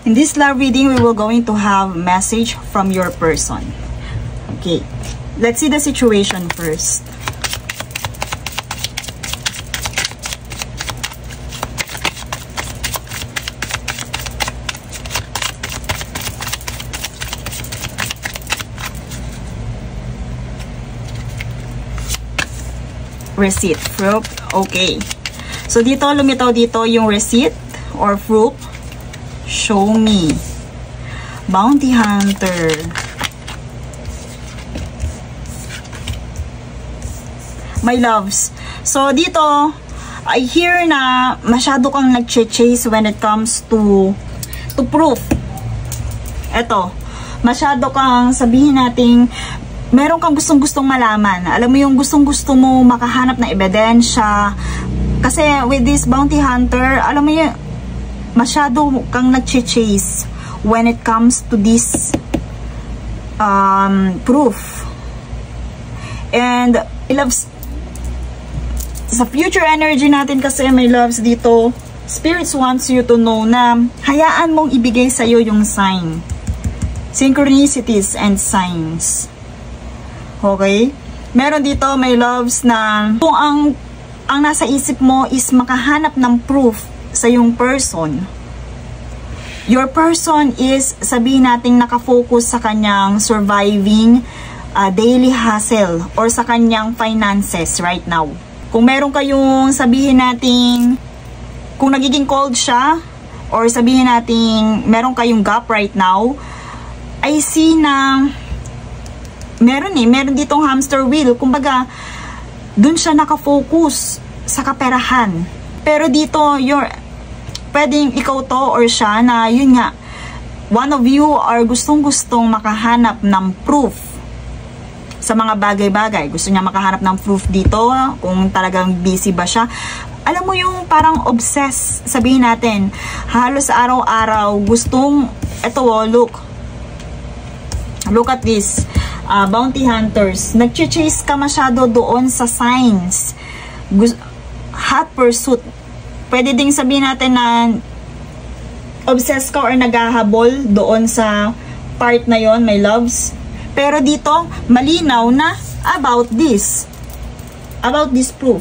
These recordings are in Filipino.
In this love reading, we will going to have message from your person. Okay, let's see the situation first. Receipt, proof, okay. So dito, lumitaw dito yung receipt or proof. Show me. Bounty Hunter. My loves. So dito, I hear na masyado kang nag-chase when it comes to proof. Eto, masyado kang sabihin nating meron kang gustong-gustong malaman. Alam mo yung gustong-gusto mo makahanap ng ebidensya. Kasi with this Bounty Hunter, alam mo yung masyado kang nag-chase when it comes to this proof. And loves, sa future energy natin kasi may loves dito, spirits wants you to know na hayaan mong ibigay sa'yo yung sign. Synchronicities and signs. Okay? Meron dito may loves na kung ang nasa isip mo is makahanap ng proof sa yung person. Your person is, sabihin natin, nakafocus sa kanyang surviving daily hustle or sa kanyang finances right now. Kung meron kayong sabihin natin, kung nagiging cold siya or sabihin natin meron kayong gap right now, I see na meron ditong hamster wheel. Kumbaga, dun siya nakafocus sa kaperahan. Pero dito, pwedeng ikaw to or siya na, yun nga, one of you are gustong-gustong makahanap ng proof sa mga bagay-bagay. Gusto niya makahanap ng proof dito, kung talagang busy ba siya. Alam mo yung parang obsessed, sabihin natin, halos araw-araw, gustong, eto, look at this. Bounty Hunters, nag-chase ka masyado doon sa signs. Hot pursuit. Pwede ding sabihin natin na obsessed ka or naghahabol doon sa part na yon, my loves. Pero dito, malinaw na about this proof.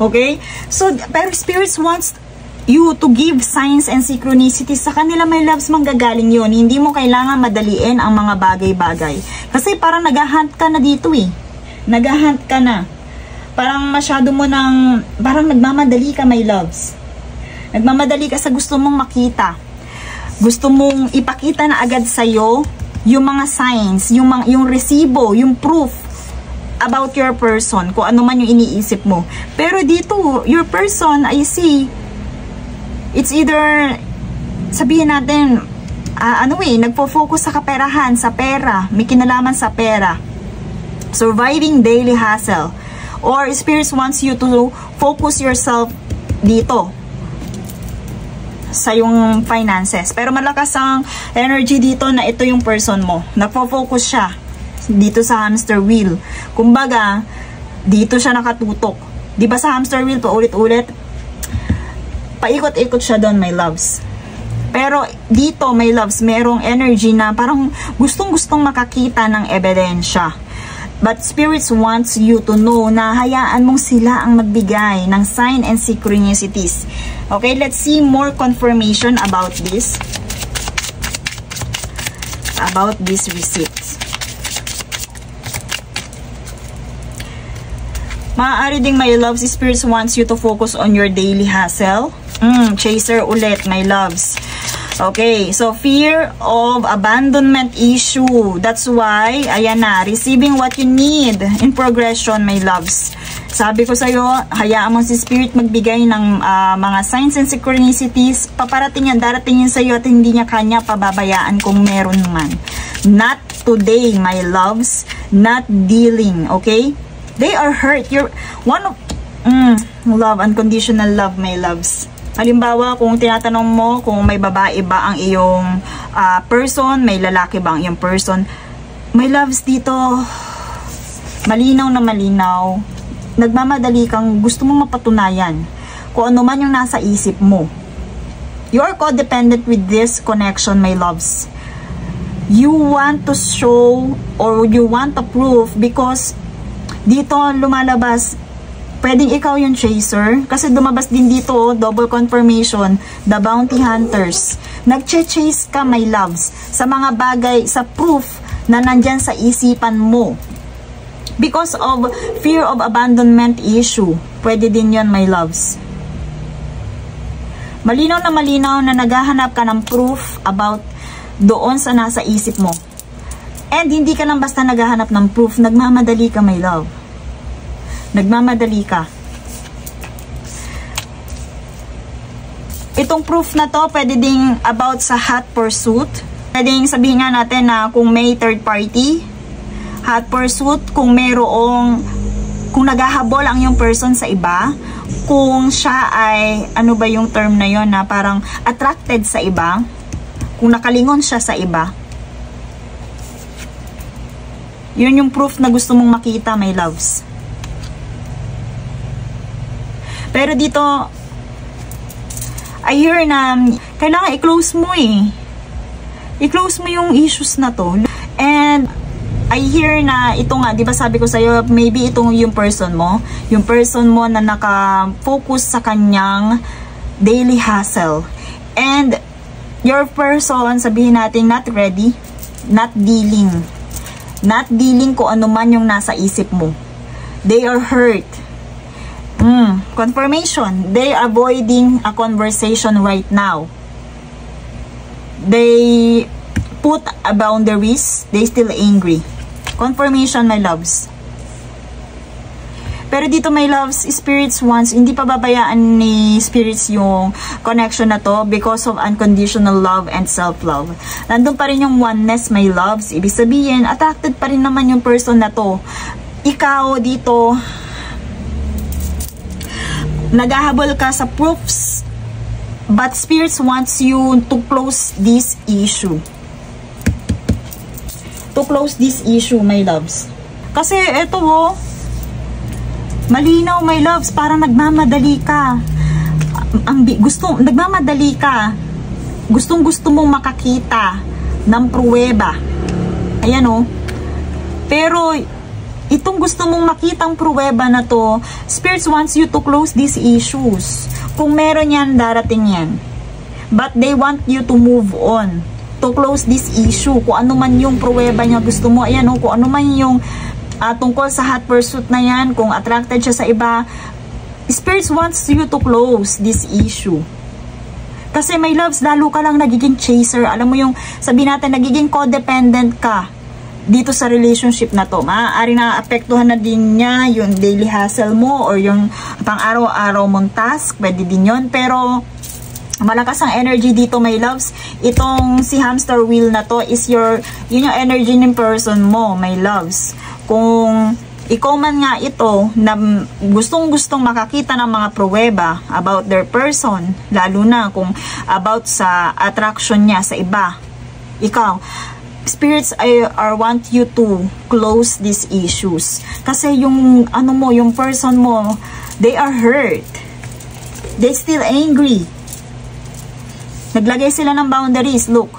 Okay? So, pero spirits wants you to give signs and synchronicities sa kanila, my loves, manggagaling yun. Hindi mo kailangan madaliin ang mga bagay-bagay. Kasi parang nag-hunt ka na dito eh. Nag-hunt ka na. Parang masyado mo nang, parang nagmamadali ka, my loves. Nagmamadali ka sa gusto mong makita. Gusto mong ipakita na agad sa'yo yung mga signs, yung resibo, yung proof about your person, kung ano man yung iniisip mo. Pero dito, your person, I see, it's either, sabihin natin, nagpo-focus sa kaperahan, sa pera, may kinalaman sa pera. Surviving daily hustle. Or spirits wants you to focus yourself dito sa yung finances. Pero malakas ang energy dito na ito yung person mo. Nagpo-focus siya dito sa hamster wheel. Kumbaga, dito siya nakatutok. Di ba sa hamster wheel, paulit-ulit, paikot-ikot siya doon, my loves. Pero dito, my loves, merong energy na parang gustong-gustong makakita ng ebidensya. But spirits wants you to know na hayaan mong sila ang magbigay ng sign and synchronicities. Okay, let's see more confirmation about this. About these receipts. Maaari ding, my loves, spirits wants you to focus on your daily hustle. Chaser ulit, my loves. Okay, so fear of abandonment issue. That's why, ayan na, receiving what you need in progression, my loves. Sabi ko sa'yo, hayaan mo si spirit magbigay ng mga signs and synchronicities. Paparating yan, darating yan sa'yo at hindi niya kanya pababayaan kung meron man. Not today, my loves. Not dealing, okay? They are hurt. You're one of, love, unconditional love, my loves. Halimbawa, kung tinatanong mo kung may babae ba ang iyong person, may lalaki ba ang iyong person, my loves, dito, malinaw na malinaw, nagmamadali kang gusto mong mapatunayan kung ano man yung nasa isip mo. You are codependent with this connection, my loves. You want to show or you want to prove because dito lumalabas, pwedeng ikaw yung chaser. Kasi lumabas din dito, double confirmation, the bounty hunters. Nagche-chase ka, my loves, sa mga bagay, sa proof na nandyan sa isipan mo. Because of fear of abandonment issue. Pwede din yon, my loves. Malinaw na naghahanap ka ng proof about doon sa nasa isip mo. And hindi ka lang basta naghahanap ng proof, nagmamadali ka, my love. Nagmamadali ka. Itong proof na to, pwede ding about sa hot pursuit. Pwedeng sabihin nga natin na kung may third party, hot pursuit, kung kung naghahabol ang yung person sa iba, kung siya ay, ano ba yung term na yon, na parang attracted sa iba, kung nakalingon siya sa iba. Yun yung proof na gusto mong makita, my loves. Pero dito, I hear na kailangan i-close mo i-close mo yung issues na to. And I hear na ito nga, di ba sabi ko sa'yo, maybe itong yung person mo na naka-focus sa kanyang daily hustle. And your person, sabihin natin, not ready, not dealing kung ano man yung nasa isip mo. They are hurt. Confirmation, they are avoiding a conversation right now. They put a boundaries, they still angry. Confirmation, my loves. Pero dito, my loves, spirits wants, hindi pa babayaan ni spirits yung connection na to because of unconditional love and self-love. Nandun pa rin yung oneness, my loves. Ibig sabihin, attracted pa rin naman yung person na to. Ikaw dito, naghahabol ka sa proofs, but spirits wants you to close this issue. To close this issue, my loves. Kasi eto malinaw, my loves, parang nagmamadali ka. Nagmamadali ka. Gustong-gusto mong makakita ng pruweba. Ayan Pero itong gusto mong makitang pruweba na to, spirits wants you to close these issues. Kung meron yan, darating yan. But they want you to move on. To close this issue. Kung ano man yung pruweba niya gusto mo. Ayan kung ano man yung tungkol sa hot pursuit na yan, kung attracted siya sa iba, spirits wants you to close this issue. Kasi, my loves, lalo ka lang nagiging chaser. Alam mo yung, sabihin natin, nagiging codependent ka dito sa relationship na to. Maaari na apektuhan na din niya yung daily hustle mo or yung pang araw-araw mong task. Pwede din yun. Pero, malakas ang energy dito, my loves. Itong si hamster wheel na to is yun yung energy ng person mo, my loves. Kung ikaw man nga ito na gustong-gustong makakita ng mga pruweba about their person, lalo na kung about sa attraction niya sa iba, ikaw, spirits are want you to close these issues. Kasi yung yung person mo, they are hurt. They still angry. Naglagay sila ng boundaries, look.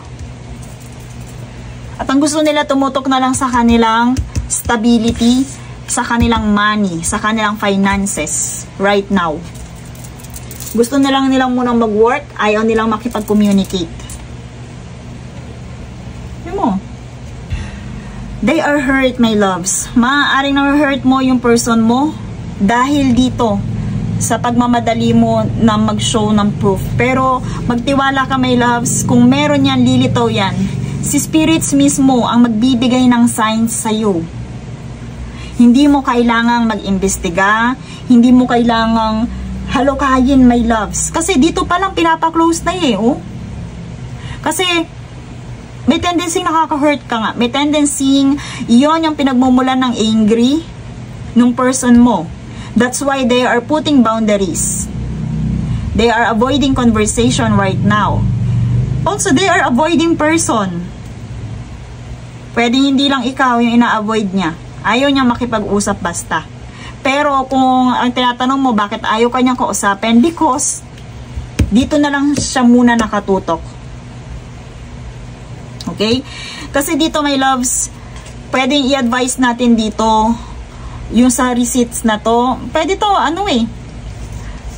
At ang gusto nila, tumutok na lang sa kanilang stability, sa kanilang money, sa kanilang finances right now. Gusto nilang munang mag-work, ayaw nilang makipag-communicate. Yun mo. They are hurt, my loves. Maaaring na-hurt mo yung person mo dahil dito sa pagmamadali mo na mag-show ng proof. Pero magtiwala ka, my loves, kung meron yan, lilitaw yan. Si spirits mismo ang magbibigay ng signs sa'yo. Hindi mo kailangang mag-imbestiga, hindi mo kailangang halukayin, my loves. Kasi dito palang pinapa-close na Kasi may tendency nakaka-hurt ka nga. May tendency yon yung pinagmumulan ng angry nung person mo. That's why they are putting boundaries. They are avoiding conversation right now. Also, they are avoiding person. Pwede hindi lang ikaw yung ina-avoid niya. Ayaw niya makipag-usap basta. Pero kung ang tinatanong mo bakit ayaw ka niyang kausapin, because dito na lang siya muna nakatutok. Okay? Kasi dito, my loves, pwedeng i-advise natin dito, yung sa receipts na to, pwede to, ano eh,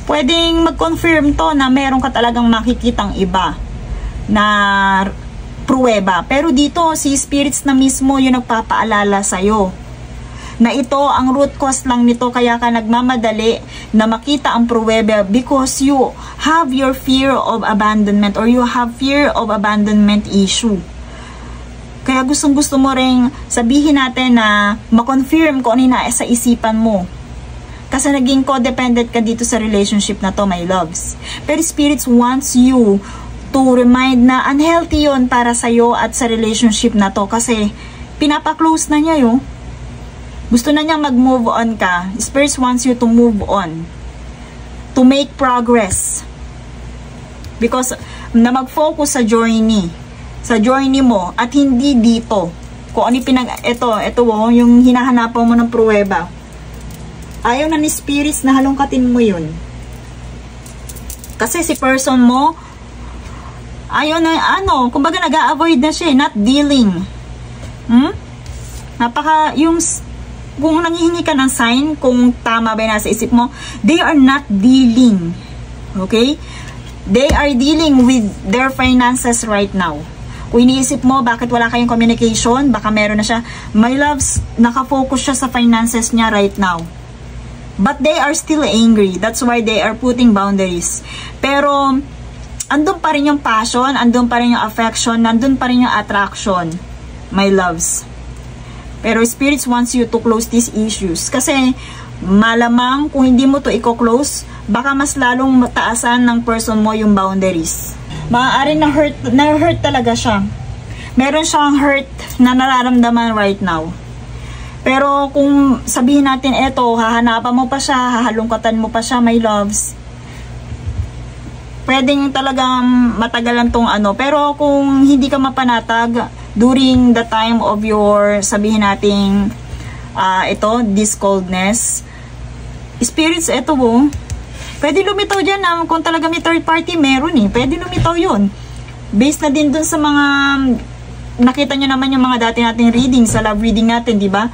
pwedeng mag-confirm to na meron ka talagang makikitang iba na pruweba. Pero dito, si spirits na mismo yung nagpapaalala sa'yo na ito, ang root cause lang nito, kaya ka nagmamadali na makita ang pruweba because you have your fear of abandonment or you have fear of abandonment issue. Kaya gustong-gusto mo ring sabihin natin na ma-confirm kung ano na sa isipan mo. Kasi naging codependent ka dito sa relationship na to, my loves. Pero spirits wants you to remind na unhealthy yon para sa'yo at sa relationship na to. Kasi pinapa-close na niya yun. Gusto na niyang mag-move on ka. Spirits wants you to move on. To make progress. Because na mag-focus sa journey. Sa journey mo. At hindi dito. Kung ano ito yung hinahanapan mo ng pruweba. Ayaw na ni spirits na halongkatin mo yun. Kasi si person mo, ayaw na, kumbaga nag-a-avoid na siya, not dealing. Kung nangihingi ka ng sign, kung tama ba nasa isip mo, they are not dealing. Okay? They are dealing with their finances right now. Kung iniisip mo, bakit wala kayong communication, baka meron na siya. My loves, nakafocus siya sa finances niya right now. But they are still angry. That's why they are putting boundaries. Pero, andun pa rin yung passion, andun pa rin yung affection, nandun pa rin yung attraction. My loves. Pero spirits wants you to close these issues. Kasi malamang kung hindi mo to i-close, baka mas lalong mataasan ng person mo yung boundaries. Maaaring na-hurt talaga siya. Meron siyang hurt na nararamdaman right now. Pero kung sabihin natin eto, hahanapan mo pa siya, hahalungkatan mo pa siya, my loves, pwedeng talagang matagalan tong Pero kung hindi ka mapanatag during the time of your, sabihin natin, this coldness, spirits, pwede lumitaw dyan kung talaga may third party, meron pwede lumitaw yun. Based na din dun sa mga, nakita nyo naman yung mga dati nating reading, sa love reading natin, di ba?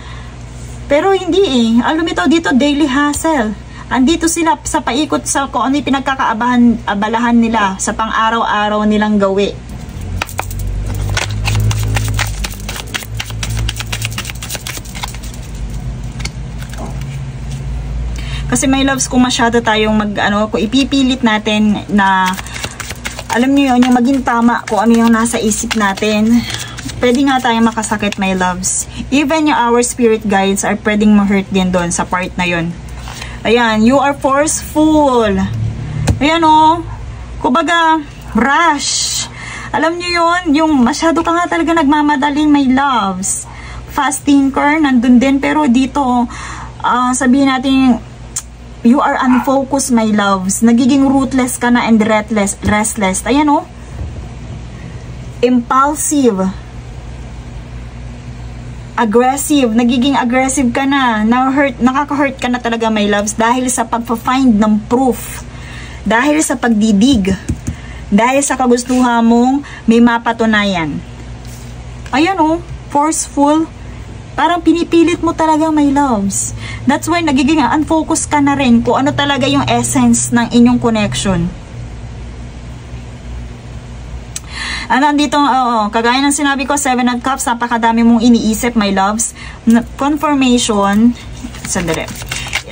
Pero hindi ang lumitaw dito, daily hassle. Andito sila sa paikot sa kung ano yung pinagkakaabalahan nila sa pang-araw-araw nilang gawi. Kasi my loves, kung masyado tayong kung ipipilit natin na, alam niyo yun, yung maging tama kung ano yung nasa isip natin, pwede nga tayong makasakit, my loves. Even our spirit guides are pwedeng ma-hurt din doon sa part na yun. Ayan, you are forceful. Ayan kumbaga, rush. Alam niyo yun, yung masyado ka nga talaga nagmamadaling, my loves. Fast thinker, nandun din, pero dito, sabihin natin, you are unfocused, my loves. Nagiging ruthless ka na and restless. Ayan impulsive. Aggressive. Nagiging aggressive ka na. Nakaka-hurt ka na talaga, my loves. Dahil sa pagpa-find ng proof. Dahil sa pagdidig. Dahil sa kagustuhan mong may mapatunayan. Ayan forceful. Parang pinipilit mo talaga, my loves. That's why nagiging unfocused ka na rin kung ano talaga yung essence ng inyong connection. Nandito, kagaya ng sinabi ko, 7 of Cups, napakadami mong iniisip, my loves. Confirmation, sandali.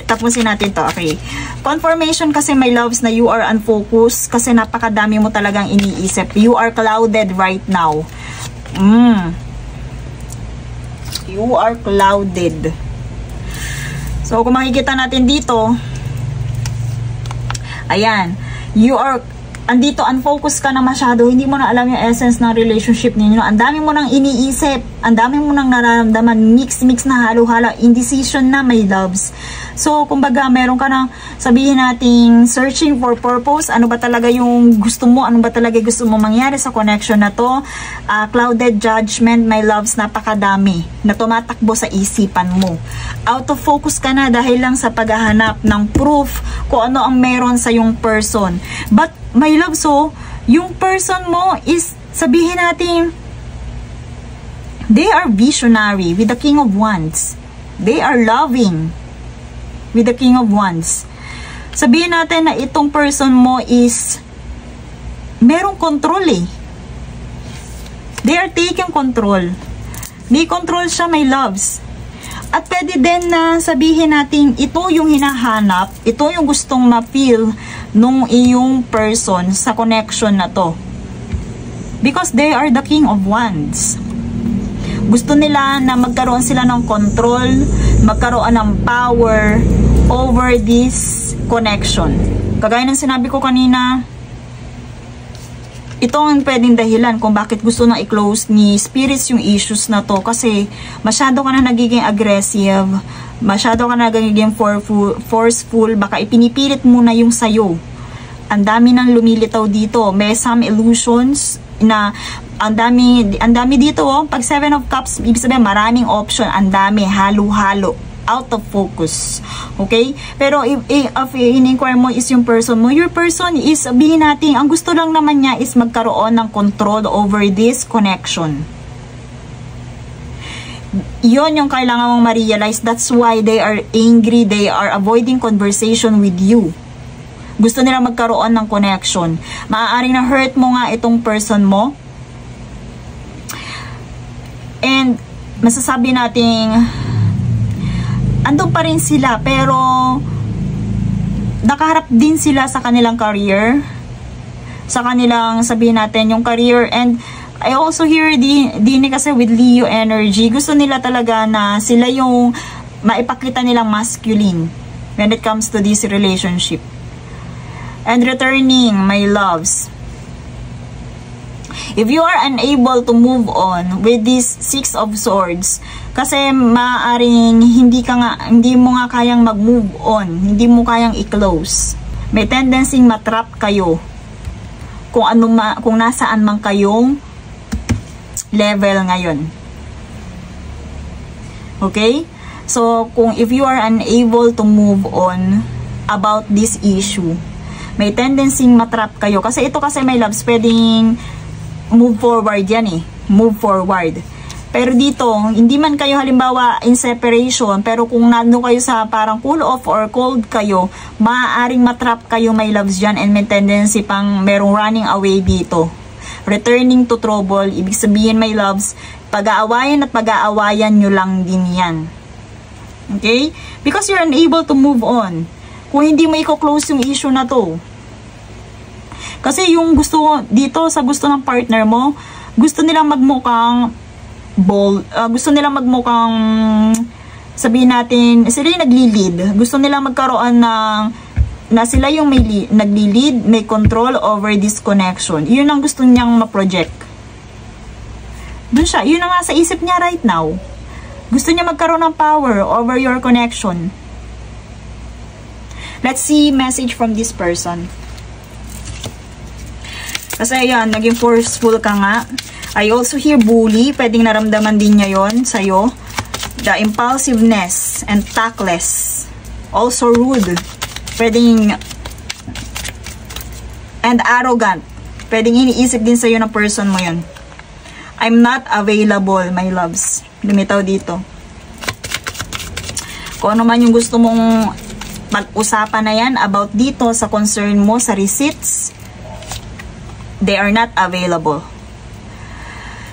Tapusin natin to, okay. Confirmation kasi, my loves, na you are unfocused kasi napakadami mo talagang iniisip. You are clouded right now. You are clouded. So, kung makikita natin dito, ayan, andito, unfocused ka na masyado, hindi mo na alam yung essence ng relationship ninyo. Ang dami mo nang iniisip, ang dami mo nang nararamdaman, mix na halo-halo, indecision na, my loves. So, kumbaga, meron ka na, sabihin nating searching for purpose, ano ba talaga yung gusto mo, ano ba talaga gusto mo mangyari sa connection na to. Clouded judgment, my loves, napakadami na tumatakbo sa isipan mo. Out of focus ka na dahil lang sa paghahanap ng proof kung ano ang meron sa yung person. But my love, so, yung person mo is, sabihin natin, they are visionary with the King of Wands. They are loving with the King of Wands. Sabihin natin na itong person mo is merong control eh. They are taking control. May control siya, my loves. At pwede din na sabihin natin ito yung hinahanap, ito yung gustong ma-feel nung iyong person sa connection na to. Because they are the King of Wands. Gusto nila na magkaroon sila ng control, magkaroon ng power over this connection. Kagaya ng sinabi ko kanina, ito ang pwedeng dahilan kung bakit gusto nang i-close ni spirits yung issues na to. Kasi masyado ka na nagiging aggressive, masyado ka na nagiging forceful, baka ipinipilit mo na yung sayo. Ang dami nang lumilitaw dito. May some illusions na ang dami dito oh. Pag 7 of Cups, ibig sabihin maraming option, ang dami, halo-halo, out of focus. Okay? Pero if in-inquire mo is yung person mo, your person is, sabihin natin, ang gusto lang naman niya is magkaroon ng control over this connection. Yon yung kailangan mong ma-realize. That's why they are angry, they are avoiding conversation with you. Gusto nila magkaroon ng connection. Maaaring na hurt mo nga itong person mo. And masasabi nating andun pa rin sila, pero nakaharap din sila sa kanilang career, sa kanilang, sabihin natin, yung career. And I also hear din kasi with Leo energy, gusto nila talaga na sila yung maipakita nilang masculine when it comes to this relationship. And returning, my loves, if you are unable to move on with this 6 of Swords, kasi maaaring hindi mo nga kayang mag-move on, hindi mo kayang i-close. May tendency matrap kayo kung nasaan man kayong level ngayon. Okay? So, if you are unable to move on about this issue, may tendency matrap kayo. Kasi ito kasi, my loves, pwedeng move forward yan eh. Move forward. Pero dito, hindi man kayo halimbawa in separation, pero kung nandun kayo sa parang cool off or cold kayo, maaaring matrap kayo, my loves, dyan, and may tendency pang merong running away dito. Returning to trouble, ibig sabihin, my loves, pag-aawayan at pag-aawayan nyo lang din yan. Okay? Because you're unable to move on. Kung hindi mo i-close yung issue na to. Kasi yung gusto dito sa gusto ng partner mo, gusto nilang magmukhang bold, gusto nilang magmukhang, sabihin natin, sila yung nagli-lead. Gusto nilang magkaroon ng, na sila yung may nagli-lead, may control over this connection. Yun ang gusto niyang ma-project. Dun siya, yun ang nasa isip niya right now. Gusto niya magkaroon ng power over your connection. Let's see message from this person. Kasi ayan, naging forceful ka nga. I also hear bully. Pwedeng naramdaman din niya yon sa'yo. The impulsiveness and tactless. Also rude. Pwedeng and arrogant. Pwedeng iniisip din sa'yo ng person mo yon. I'm not available, my loves. Lumitaw dito. Kung ano man yung gusto mong pag-usapan na yan about dito sa concern mo, sa receipts, they are not available.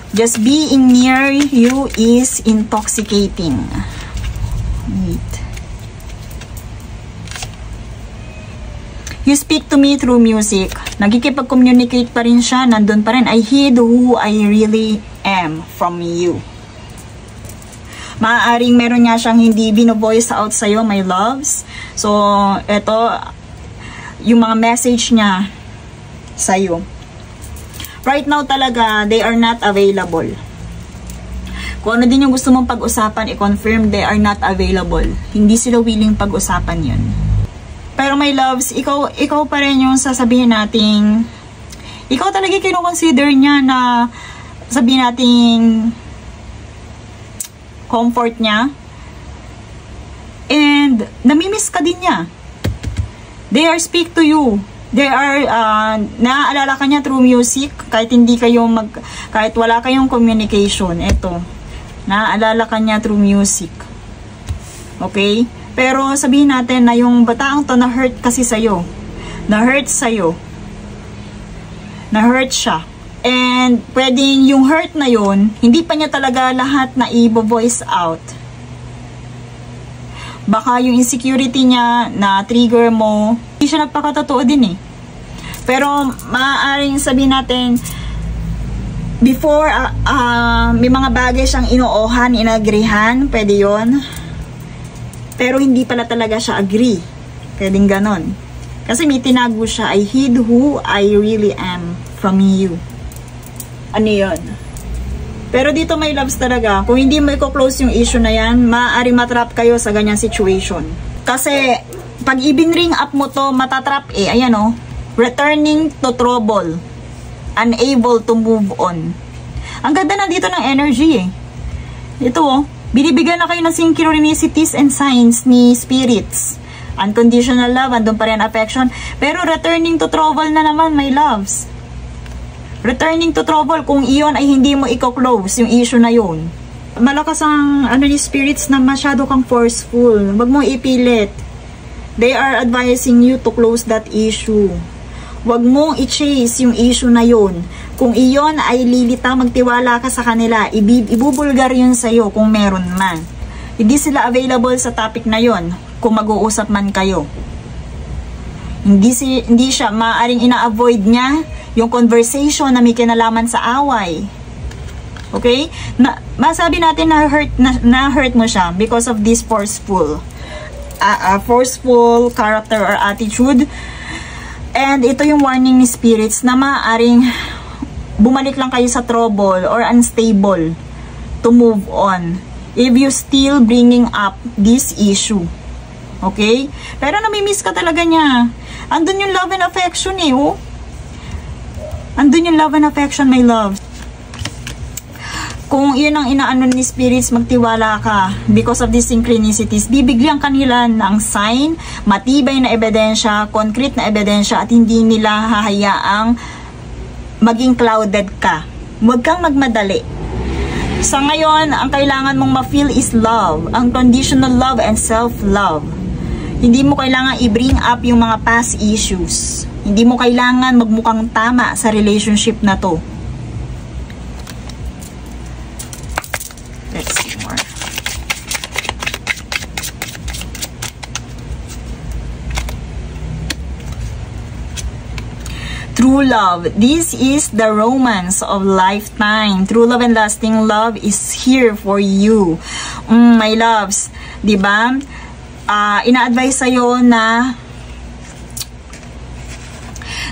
Just being near you is intoxicating. Wait. You speak to me through music. Nagkikipag-communicate pa rin siya. Nandun pa rin. I hid who I really am from you. Maaaring meron nga siyang hindi bino-voice out sa'yo, my loves. So, eto, yung mga message niya sa'yo. Right now talaga, they are not available. Kung ano din yung gusto mong pag-usapan, i-confirm they are not available. Hindi sila willing pag-usapan yun. Pero my loves, ikaw pa rin yung sasabihin nating, ikaw talaga kino-consider niya na sabihin nating comfort niya. And namimiss ka din niya. They are speak to you. There are, naaalala ka niya through music, kahit kahit wala kayong communication. Ito, naaalala ka niya through music. Okay? Pero sabihin natin na yung bataang to na-hurt kasi sa'yo. Na-hurt sa'yo. Na-hurt siya. And pwedeng yung hurt na yun, hindi pa niya talaga lahat na i-voice out. Baka yung insecurity niya na trigger mo, hindi siya nagpakatotoo din eh. Pero maaaring sabihin natin, before may mga bagay siyang inoohan, inagrihan, pwede yun. Pero hindi pala talaga siya agree. Pwedeng ganon. Kasi may tinago siya, I hid who I really am from you. Ano yun? Pero dito may loves talaga. Kung hindi mo i-close yung issue na yan, maaari matrap kayo sa ganyang situation. Kasi, pag i-bring up mo to, matatrap eh. Ayan o. Returning to trouble. Unable to move on. Ang ganda na dito ng energy eh. Ito o. Binibigyan na kayo ng synchronicities and signs ni spirits. Unconditional love, andun pa rin affection. Pero returning to trouble na naman, my loves. Returning to trouble kung iyon ay hindi mo i-close yung issue na yun. Malakas ang ni spirits na masyado kang forceful. Wag mong ipilit. They are advising you to close that issue. Wag mong i-chase yung issue na yun. Kung iyon ay lilita, magtiwala ka sa kanila. Ibubulgar yun sa'yo kung meron man. Hindi sila available sa topic na yun kung mag-uusap man kayo. Hindi siya, maaaring ina-avoid niya yung conversation na may kinalaman sa away. Okay? Masabi natin na hurt mo siya because of this forceful character or attitude. And ito yung warning ni spirits na maaaring bumalik lang kayo sa trouble or unstable to move on if you still bringing up this issue. Okay? Pero namimiss ka talaga niya. Andun yung love and affection eh, oh. Andun yung love and affection, my love. Kung yun ang inaano ni spirits, magtiwala ka because of these synchronicities. Bibigyan kanila ng sign, matibay na ebidensya, concrete na ebidensya, at hindi nila hahayaang maging clouded ka. Huwag kang magmadali. Sa ngayon, ang kailangan mong ma-feel is love, unconditional love and self-love. Hindi mo kailangan i-bring up yung mga past issues. Hindi mo kailangan magmukhang tama sa relationship na to. Let's see more. True love. This is the romance of lifetime. True love and lasting love is here for you. My loves, diba? Ina-advise sa'yo na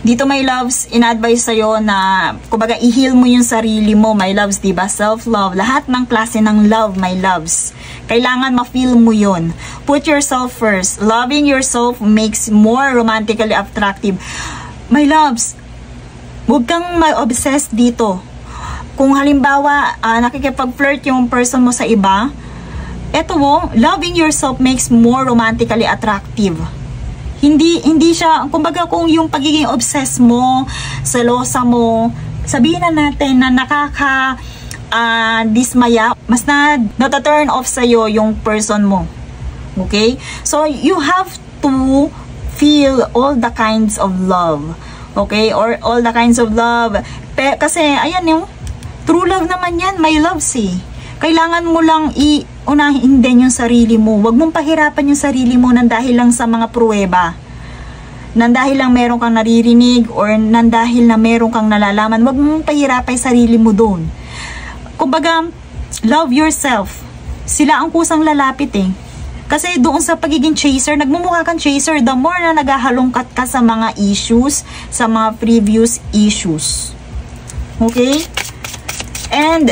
dito, my loves, ina-advise sa'yo na kumbaga i-heal mo yung sarili mo, my loves, diba? Self-love. Lahat ng klase ng love, my loves. Kailangan ma-feel mo yun. Put yourself first. Loving yourself makes more romantically attractive. My loves, huwag kang ma-obsess dito. Kung halimbawa, nakikipag-flirt yung person mo sa iba, eto mo, loving yourself makes more romantically attractive. Hindi siya, kumbaga kung yung pagiging obsessed mo, selosa mo, sabihin na natin na dismaya, mas nata-turn off sa'yo yung person mo. Okay? So, you have to feel all the kinds of love. Okay? Or all the kinds of love. Kasi, ayan yung, true love naman yan, my loves eh. Kailangan mo lang unahin din yung sarili mo. Huwag mong pahirapan yung sarili mo nang dahil lang sa mga pruweba. Nang dahil lang meron kang naririnig or nang dahil na meron kang nalalaman. Huwag mong pahirapan yung sarili mo doon. Kumbaga, love yourself. Sila ang kusang lalapit eh. Kasi doon sa pagiging chaser, nagmumukha kang chaser the more na naghahalongkat ka sa mga issues, sa mga previous issues. Okay? And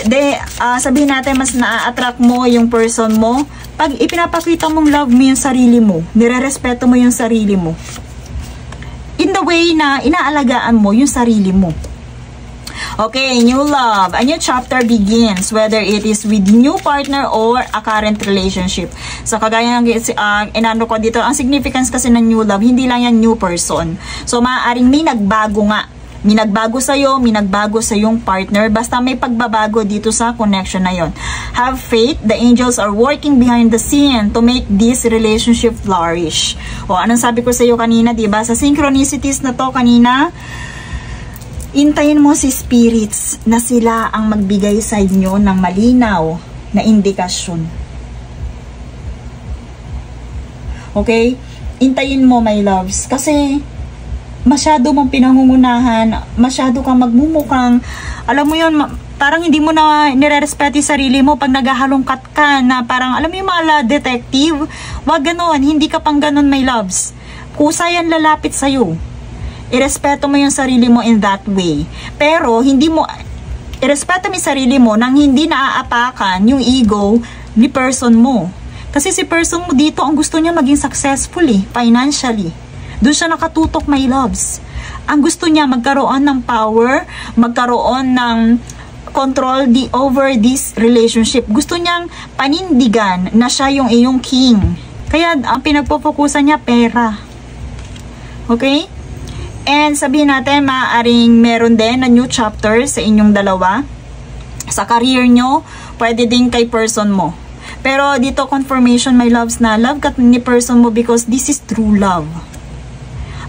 sabihin natin, mas na-attract mo yung person mo pag ipinapakita mong love mo yung sarili mo, nire-respeto mo yung sarili mo, in the way na inaalagaan mo yung sarili mo. Okay, new love. A new chapter begins, whether it is with new partner or a current relationship. So, kagaya ng inano ko dito, ang significance kasi ng new love, hindi lang yan new person. So, maaaring may nagbago nga. May nagbago sa'yo, may nagbago sa yung partner. Basta may pagbabago dito sa connection na yon. Have faith. The angels are working behind the scene to make this relationship flourish. O, anong sabi ko sa'yo kanina, diba? Sa synchronicities na to kanina, intayin mo si spirits na sila ang magbigay sa inyo ng malinaw na indikasyon. Okay? Intayin mo, my loves. Kasi, masyado mong pinangungunahan, masyado kang magmumukhang, alam mo yun, parang hindi mo na nire-respeto yung sarili mo pag naghahalongkat ka na parang, alam mo yung mga detective, wag ganon, hindi ka pang ganon, my loves. Kusa yan lalapit sa'yo. Irespeto mo yung sarili mo in that way. Pero, hindi mo, irespeto mo yung sarili mo nang hindi naaapakan yung ego ni person mo. Kasi si person mo dito, ang gusto niya maging successful financially. Doon siya nakatutok, my loves. Ang gusto niya magkaroon ng power, magkaroon ng control over this relationship. Gusto niyang panindigan na siya yung iyong king. Kaya, ang pinagpofokusan niya, pera. Okay? And sabihin natin, maaaring meron din na new chapter sa inyong dalawa. Sa career nyo, pwede din kay person mo. Pero dito, confirmation, my loves, na love ka ni person mo because this is true love.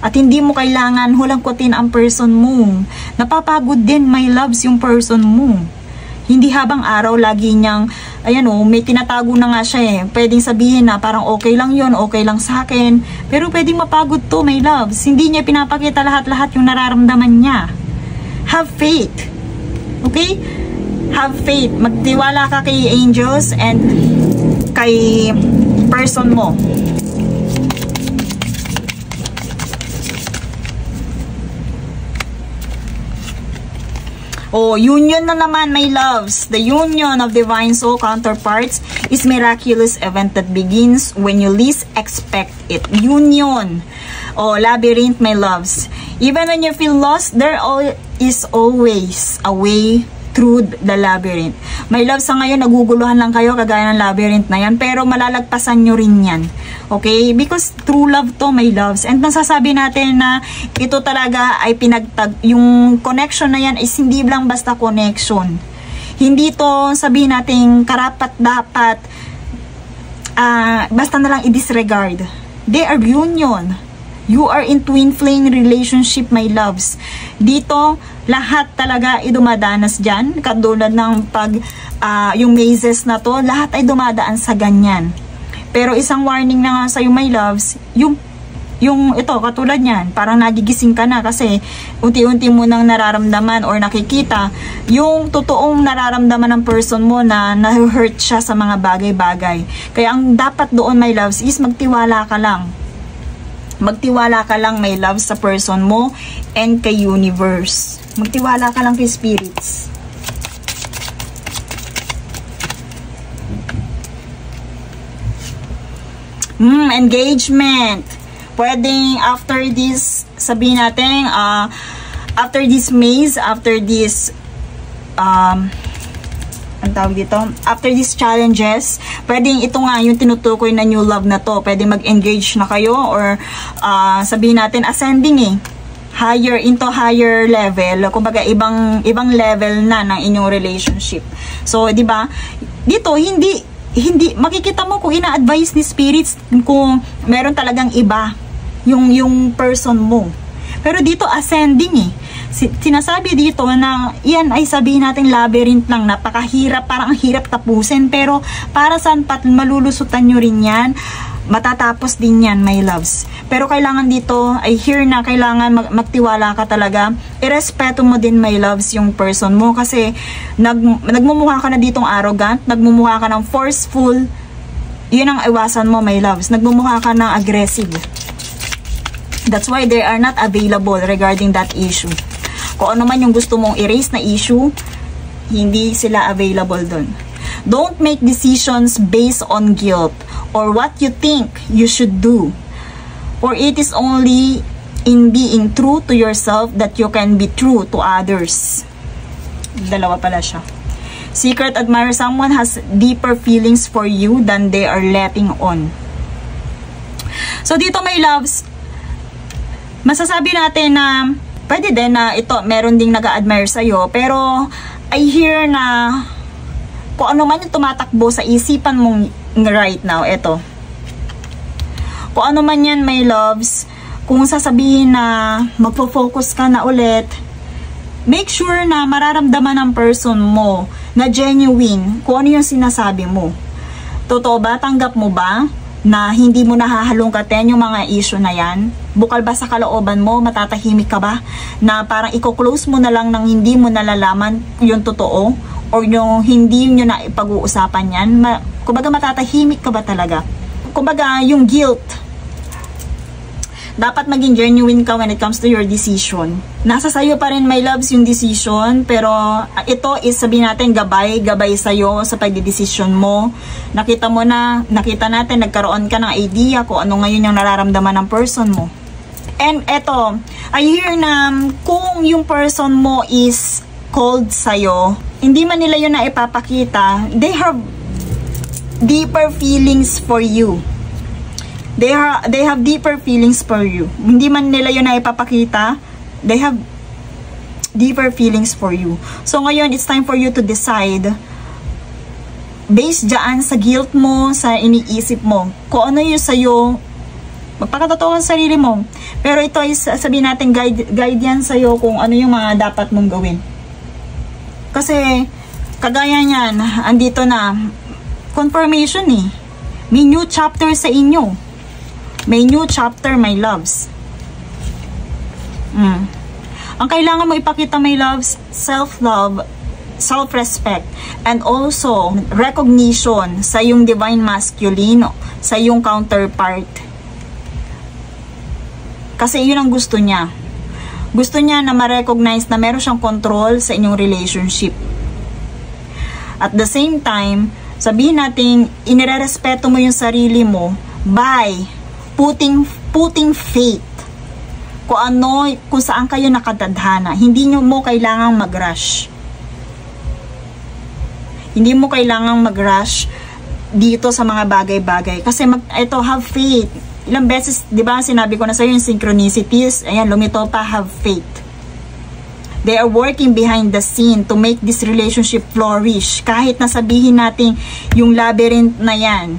At hindi mo kailangan hulangkutin ang person mo. Napapagod din, my loves, yung person mo. Hindi habang araw, lagi niyang, ayan may tinatago na nga siya Pwedeng sabihin na parang okay lang yon, okay lang sa akin. Pero pwedeng mapagod to, my loves. Hindi niya pinapakita lahat-lahat yung nararamdaman niya. Have faith. Okay? Have faith. Magtiwala ka kay angels and kay person mo. Oh, union na naman, my loves. The union of divine soul counterparts is miraculous event that begins when you least expect it. Union. Oh, labyrinth, my loves. Even when you feel lost, there is always a way through the labyrinth. My loves, sa ngayon, naguguluhan lang kayo kagaya ng labyrinth na yan, pero malalagpasan nyo rin yan. Okay? Because true love to, my loves. And nasasabi natin na ito talaga ay yung connection na yan is hindi lang basta connection. Hindi to sabihin natin karapat-dapat basta na lang i-disregard. They are union. You are in twin flame relationship, my loves. Dito, lahat talaga ay dumadanas dyan. Katulad ng yung mazes na to, lahat ay dumadaan sa ganyan. Pero isang warning na nga sa'yo, my loves, yung ito, katulad yan, parang nagigising ka na kasi unti-unti mo nang nararamdaman or nakikita yung totoong nararamdaman ng person mo na na-hurt siya sa mga bagay-bagay. Kaya ang dapat doon, my loves, is magtiwala ka lang. Magtiwala ka lang, my love, sa person mo and kay universe. Magtiwala ka lang kay spirits. Engagement. Pwedeng after this, sabihin natin, after this maze, after this, ang tawag dito, after these challenges, pwedeng ito nga yung tinutukoy na new love na to. Pwedeng mag-engage na kayo or sabihin natin ascending higher into higher level. Kumbaga ibang level na ng inyong relationship. So, 'di ba? Dito hindi makikita mo kung ina-advise ni spirits kung meron talagang iba yung person mo. Pero dito ascending sinasabi dito na yan ay sabihin natin labyrinth lang, napakahirap, parang ang hirap tapusin, pero para saan pat malulusutan nyo rin yan, matatapos din yan, my loves. Pero kailangan dito ay here na, kailangan magtiwala ka talaga, irespeto mo din, my loves, yung person mo kasi nagmumukha ka na ditong arrogant, nagmumukha ka ng forceful, yun ang iwasan mo, my loves. Nagmumukha ka ng aggressive. That's why they are not available regarding that issue. Kung ano man yung gusto mong erase na issue, hindi sila available dun. Don't make decisions based on guilt or what you think you should do. Or it is only in being true to yourself that you can be true to others. Dalawa pala siya. Secret admirer, someone has deeper feelings for you than they are letting on. So dito, my loves, masasabi natin na pwede din na ito, meron ding nag-a-admire sa'yo, pero I hear na kung ano man yung tumatakbo sa isipan mong right now, ito. Kung ano man yan, my loves, kung sasabihin na magpo-focus ka na ulit, make sure na mararamdaman ng person mo na genuine kung ano yung sinasabi mo. Totoo ba? Tanggap mo ba na hindi mo nahahalongkatin yung mga issue na yan? Bukal ba sa kalooban mo? Matatahimik ka ba? Na parang i-close mo na lang nang hindi mo nalalaman yung totoo? Or yung hindi nyo na ipag-uusapan yan? Kumbaga matatahimik ka ba talaga? Kumbaga yung guilt, dapat maging genuine ka when it comes to your decision. Nasa sayo pa rin, my loves, yung decision. Pero ito is, sabihin natin, gabay sayo sa pagdidesisyon mo. Nakita natin, nagkaroon ka ng idea kung ano ngayon yung nararamdaman ng person mo. And ito, I hear na kung yung person mo is cold sa'yo, hindi man nila yun na ipapakita, they have deeper feelings for you. They have deeper feelings for you. Hindi man nila yun na ipapakita, they have deeper feelings for you. So ngayon, it's time for you to decide based dyan sa guilt mo, sa iniisip mo, kung ano yung sa'yo, magpakatotoo sa sarili mo. Pero ito is, sabihin natin, guide yan sa'yo kung ano yung mga dapat mong gawin. Kasi, kagaya niyan, andito na, confirmation eh. May new chapter sa inyo. May new chapter, my loves. Ang kailangan mo ipakita, my loves, self-love, self-respect, and also recognition sa yung divine masculine, sa yung counterpart. Kasi yun ang gusto niya. Gusto niya na ma-recognize na meron siyang control sa inyong relationship. At the same time, sabihin natin, inirerespeto mo yung sarili mo by putting faith kung saan kayo nakatadhana. Hindi mo kailangang mag-rush. Hindi mo kailangang mag-rush dito sa mga bagay-bagay. Kasi ito, have faith. Ilang beses, di ba, sinabi ko na sa'yo yung synchronicities. Ayan, lumito pa, have faith. They are working behind the scene to make this relationship flourish. Kahit nasabihin natin yung labyrinth na yan,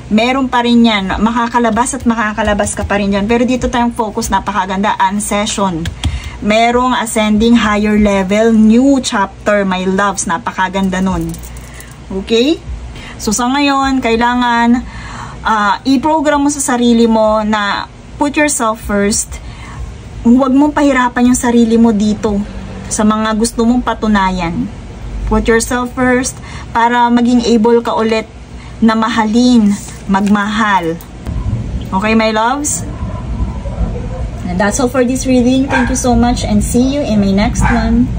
meron pa rin yan, makakalabas at makakalabas ka pa rin yan. Pero dito tayong focus, napakaganda, unsession. Merong ascending higher level, new chapter, my loves, napakaganda nun. Okay? So sa ngayon, kailangan i-program mo sa sarili mo na put yourself first. Huwag mong pahirapan yung sarili mo dito sa mga gusto mong patunayan. Put yourself first para maging able ka ulit na mahalin, magmahal. Okay, my loves? And that's all for this reading. Thank you so much and see you in my next one.